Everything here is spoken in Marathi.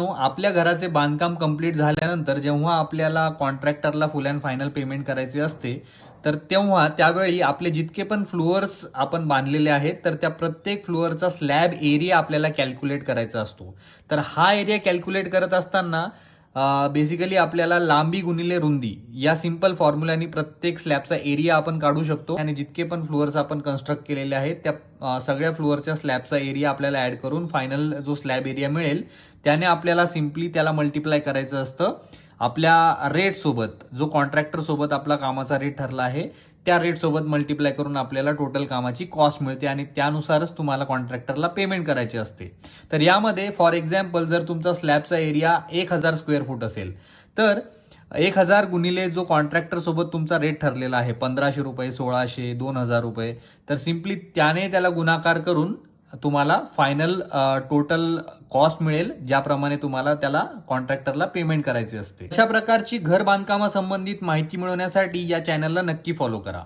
आपल्या घराचे बांधकाम कंप्लीट झाल्यानंतर जेव्हा आपल्याला कॉन्ट्रॅक्टरला फुल अँड फायनल पेमेंट करायचे असते, तर तेव्हा त्यावेळी आपले जितके पण फ्लोअर्स आपण बांधलेले आहेत, तर त्या प्रत्येक फ्लोअरचा स्लॅब एरिया आपल्याला कॅल्क्युलेट करायचा असतो. तर हा एरिया कॅल्क्युलेट करत असताना बेसिकली आपल्याला लांबी गुणिले रुंदी या सिंपल फॉर्म्युलानी प्रत्येक स्लॅबचा एरिया आपण काढू शकतो आणि जितके पण फ्लोअर्स आपण कन्स्ट्रक्ट केलेले आहेत त्या सगळ्या फ्लोअरच्या स्लॅबचा एरिया आपल्याला ऍड करून फायनल जो स्लॅब एरिया मिळेल त्याने आपल्याला सिम्पली त्याला मल्टिप्लाय करायचं असतं आपल्या रेट सोबत, जो कॉन्ट्रॅक्टर सोबत आपला कामाचा रेट ठरला आहे त्या रेट सोबत मल्टिप्लाय करून आपल्याला टोटल कामाची कॉस्ट मिळते आणि त्यानुसारच तुम्हाला कॉन्ट्रॅक्टरला पेमेंट करायची असते. तर यामध्ये फॉर एक्झाम्पल जर तुमचा स्लॅबचा एरिया 1000 स्क्वेअर फूट असेल, तर 1000 गुणिले जो कॉन्ट्रॅक्टर सोबत तुमचा रेट ठरलेला आहे 1500 रुपये, 1600, 2000 रुपये, तर सिम्पली त्याने त्याला गुणाकार करून तुम्हाला फायनल टोटल कॉस्ट मिळेल, ज्याप्रमाणे तुम्हाला त्याला कॉन्ट्रॅक्टरला पेमेंट करायची असते. अशा प्रकारची घर बांधकामासंबंधित माहिती मिळवण्यासाठी या चॅनलला नक्की फॉलो करा.